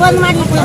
ಬಂದ್ ಮಾಡ್ಲಿಕ್ಕೆ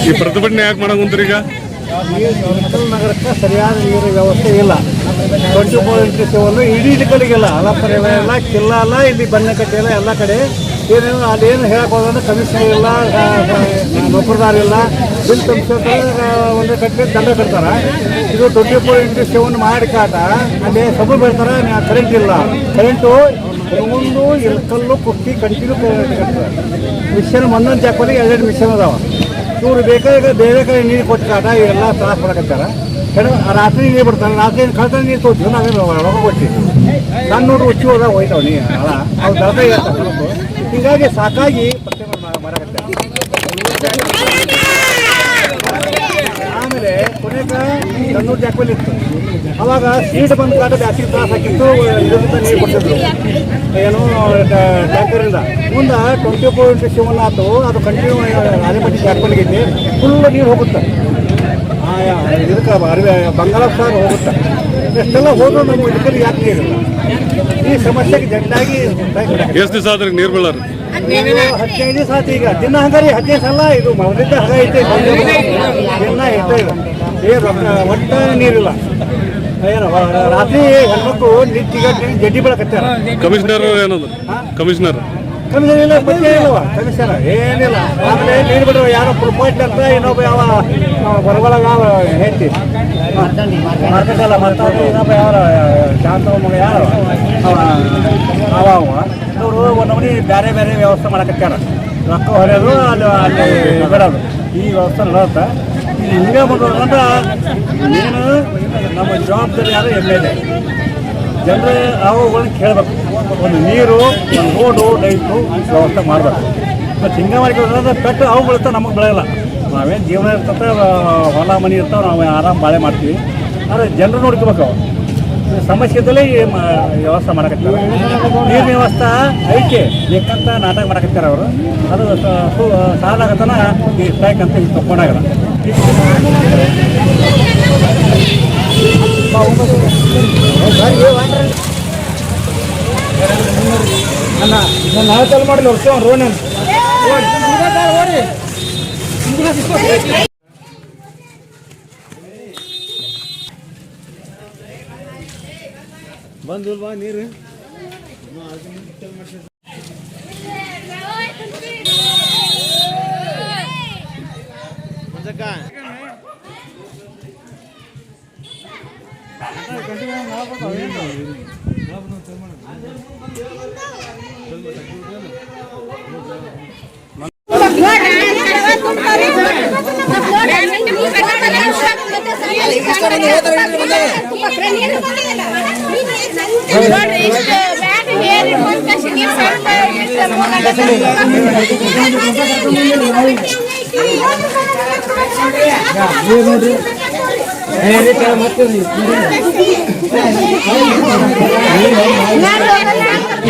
ಈ ಪ್ರತಿಭಟನೆ ಯಾಕೆ ಮಾಡಕ್ ಕುಂತೀರಿ? ಈಗ ನಗರಕ್ಕೆ ಸರಿಯಾದ ನೀರಿನ ವ್ಯವಸ್ಥೆ ಇಲ್ಲ. 24x7 ಇಡೀ ಕಡೆಗೆಲ್ಲ ಅಲಪರೆಲ್ಲ ಇಲ್ಲ, ಕಿಲ್ಲ ಅಲ್ಲ, ಇಲ್ಲಿ ಬನ್ನಕಟ್ಟೆ ಇಲ್ಲ, ಎಲ್ಲ ಕಡೆ ಏನೇನು ಅದೇನು ಹೇಳಕ್ ಹೋದ್ರೆ ಕಮಿಷನರ್ ಇಲ್ಲ, ನೌಕರದಾರ ಇಲ್ಲ, ಬಿಲ್ ತುಂಬಿಸೋಕೆ ಒಂದು ಕಟ್ಟೆ ದಂಡ ಕಟ್ತಾರ. ಇದು 24x7 ಮಾಡಿ ಕಾಟ ಅಲ್ಲಿ ಸಬು ಬೆಳ್ತಾರೆ. ಕರೆಂಟ್ ಇಲ್ಲ, ಕರೆಂಟು ಒಂದು ಇಳಕಲ್ಲು ಕುಟ್ಟಿ ಕಂಟಿನ್ಯೂ ಕಟ್ತಾರೆ. ಮಿಷನ್ ಒಂದೊಂದು ಜಾಕಲ್ಲಿ 2 ಮಿಷನ್ ಅದಾವ. ಇವ್ರು ಬೇಕಾದ್ರೆ ಬೇರೆ ಕಡೆ ನೀರು ಕೊಟ್ಟು ಕಾಟ ಇವೆಲ್ಲ ತ್ರಾಸ ಮಾಡಕತ್ತಾರ. ರಾತ್ರಿ ನೀರು ಬಿಡ್ತಾರೆ, ರಾತ್ರಿ ಕಳ್ತ ನೀರು ತೋತೀವಿ, ನಾವೇನು ರೊಕ್ಕ ಕೊಡ್ತೀವಿ. ನಾನು ನೋಡಿ ಹುಚ್ಚಿ ಹೋದಾಗ ಹೋಯ್ತಾವ ನೀ ಅಲ್ಲ ಅವ್ರು ದಳಕ ಇರ್ತಾರೆ. ಹೀಗಾಗಿ ಸಾಕಾಗಿ ಪ್ರತಿಭಟನೆ ಮಾಡಕತ್ತಾರೆ. ಆಮೇಲೆ ಕೊನೆಗ ಕಣ್ಣೂರು ಜಾಕಲ್ಲಿ ಇತ್ತು. ಅವಾಗ ಸೀಟ್ ಬಂದು ಕಾಟ ಜಾಸ್ತಿ ತ್ರಾಸ ಹಾಕಿತ್ತು. ಇದರಿಂದ ನೀರು ಕೊಡ್ತಿದ್ರು ಏನು ಟ್ಯಾಂಕರಿಂದ. ಮುಂದೆ 24x7 ಆಯ್ತು. ಅದು ಕಂಟಿನ್ಯೂ ಅದೇ ಮಟ್ಟಿ ಜಾಕಲ್ಲಿಗೈತಿ. ಫುಲ್ ನೀರು ಹೋಗುತ್ತೆ. ಇದಕ್ಕೆ ಬಂಗಾಳ ಸಾರು ಹೋಗುತ್ತೆ. ಎಷ್ಟೆಲ್ಲ ಹೋದ್ರು ನಮ್ಮ ಇದಕ್ಕಲ್ಲಿ ಯಾಕೆ ನೀರಿಲ್ಲ. ಈ ಸಮಸ್ಯೆಗೆ ಜಡ್ಡಾಗಿ ಎಷ್ಟು ದಿವಸ ಆದ್ರೆ ನೀರು ಬೀಳಾರ? 15 ದಿವಸ ಆಯ್ತು. ಈಗ ದಿನ ಹಂಗಾರಿ 15 ಸಲ ಇದು ಮೊದಲಿದ್ದ ಹಂಗ ಐತೆ. ದಿನ ಇರ್ತೇ ಇಲ್ಲ, ಒಟ್ಟ ನೀರಿಲ್ಲ. ಏನು ರಾತ್ರಿ ಹೆಣ್ಮಕ್ಳು ನಿಂತಿಗ ಜಡ್ಡಿ ಬೆಳಕತ್ತಾರ. ಕಮಿಷನರ್ ಏನದು? ಕಮಿಷನರ್ ಇಲ್ಲ, ಮತ್ತೆ ಇಲ್ಲವ ಕಮಿಷನರ್ ಏನಿಲ್ಲ. ಆಮೇಲೆ ನೀರು ಬಿಡ್ರು ಯಾರೋ ಫುಲ್ ಪಾಯಿಂಟ್ ಅಂತ ಇನ್ನೊಬ್ಬ ಯಾವ ಹೊರಗೊಳಗ ಹೇಳ್ತಿ ಮಾರ್ಕೆಟ್ ಎಲ್ಲ ಮಾತಾಡಿ ಇನ್ನೊಬ್ಬ ಯಾವ ಶಾಂತ ಮಗ ಯಾರು ಅವ ಅವರು ಒಂದೊಂದು ಬೇರೆ ಬೇರೆ ವ್ಯವಸ್ಥೆ ಮಾಡಕತ್ತಾರ. ರೊಕ್ಕ ಹೊರೆಯೋದು ಅಲ್ಲಿ ಬಿಡೋದು ಈ ವ್ಯವಸ್ಥೆ ನಡೆಯುತ್ತೆ. ಹಿಂಗೆ ಮಾಡೋದಂದ್ರೆ ನೀನು ನಮ್ಮ ಜವಾಬ್ದಾರಿ ಯಾರು ಎಮ್ಮೆಲ್ಯೆ ಜನರು ಅವುಗಳನ್ನ ಕೇಳಬೇಕು. ಒಂದು ನೀರು, ಒಂದು ರೋಡು, ಲೈಟು ವ್ಯವಸ್ಥೆ ಮಾಡಬೇಕು. ಮತ್ತು ಹಿಂಗೆ ಮಾಡ್ಕೊಂಡ್ರೆ ಪೆಟ್ಟು ಅವು ಬೆಳಿತಾವೆ, ನಮಗೆ ಬೆಳೆಯಲ್ಲ. ನಾವೇನು ಜೀವನ ಇರ್ತದೆ, ಹೊಲ ಮನೆ ಇರ್ತಾವೆ, ನಾವು ಆರಾಮ್ ಬಾಳೆ ಮಾಡ್ತೀವಿ. ಆದರೆ ಜನರು ನೋಡ್ಕೋಬೇಕು. ಸಮಸ್ಯೆ ಇದ್ದಲ್ಲೇ ವ್ಯವಸ್ಥೆ ಮಾಡಕತ್ತಾರೆ. ನೀರಿನ ವ್ಯವಸ್ಥೆ ಐತೆ ಬೇಕಂತ ನಾಟಕ ಮಾಡಕತ್ತಾರೆ ಅವರು. ಅದು ಸಾಲಾಗತನ ಈ ಸ್ಟ್ರೈಕ್ ಅಂತ ಈಗ ತಗೊಂಡಾಗಲ್ಲ. ನಾಳೆ ಚಾಲು ಮಾಡಲಿ ವರ್ಷ ರೋಡ್ ಬಂದಿಲ್ವಾ ನೀರು?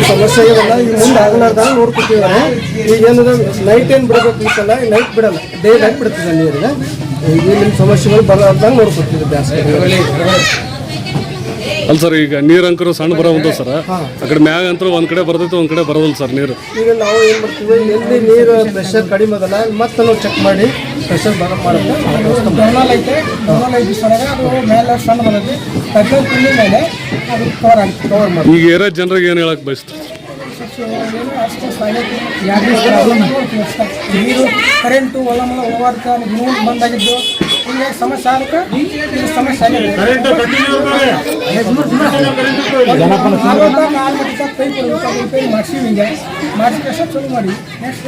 ಸಮಸ್ಯೆ ಇರಲ್ಲ ಈಗ ಮುಂದೆ ಆಗಲಾರ್ದಾಗ ನೋಡ್ಕೊತಿದ್ದಾರೆ. ಈಗ ಏನಂದ್ರೆ ನೈಟ್ ಏನು ಬಿಡಬೇಕಿತ್ತಲ್ಲ, ನೈಟ್ ಬಿಡಲ್ಲ, ಡೇ ನೈಟ್ ಬಿಡ್ತದೆ ನೀರಿಗೆ. ಈಗ ನಿಮ್ಮ ಸಮಸ್ಯೆಗಳು ಬರಲಾರ್ದಂಗೆ ನೋಡ್ಕೊತಿದ್ರು ಬ್ಯಾಸ್ಗೆ. ಅಲ್ಲ ಸರ್, ಈಗ ನೀರು ಅಂಕರು ಸಣ್ಣ ಬರೋದು ಸರ್, ಆ ಕಡೆ ಮ್ಯಾಗ ಅಂತೂ ಒಂದ್ ಕಡೆ ಬರ್ತೈತೆ ಒಂದ್ ಕಡೆ ಬರೋದಿಲ್ಲ ಸರ್ ನೀರು. ಈಗ ನಾವು ಏನು ಮಾಡ್ತೀವಿ, ಎಲ್ಲಿ ನೀರು ಪ್ರೆಷರ್ ಕಡಿಮೆ ಅದಲ್ಲ ಮತ್ತೆ ನಾವು ಚೆಕ್ ಮಾಡಿ ಪ್ರೆಷರ್ ಬರೋ ಮಾಡುತ್ತೆ. ಡೌನಲ್ ಐತೆ, ಡೌನಲ್ ಐತಿ ಸೊಳಗ ಅದು ಮೇಲೆ ಸಣ್ಣ ಬರುತ್ತೆ, ತಗ್ಗಲ್ ತಿಂದ ಮೇಲೆ ಅದು ಕವರ್ ಆಗುತ್ತೆ. ಕವರ್ ಮಾಡಿ ಈಗ ಏರಿಯಾ ಜನರಿಗೆ ಏನು ಹೇಳಕ್ ಬಯಸ್ತಾರೆ? ನೀರು ಕರೆಂಟು ಒಳ ಮಲ ಹೋಗೋದಕ್ಕೆ ಇನ್ನೂ ಬಂದಾಗಿದ್ದು ಹಿಂಗೆ ಸಮಸ್ಯೆ ಆಗಕ್ಕೆ ಇದು ಸಮಸ್ಯೆ ಆಗಿದೆ. ಪೈಪ್ ರಿಪೇರಿ ಮಾಡಿಸಿ ಹಿಂಗೆ ಮಾಡಿಸಿ ಚಲೋ ಮಾಡಿ ನೆಕ್ಸ್ಟ್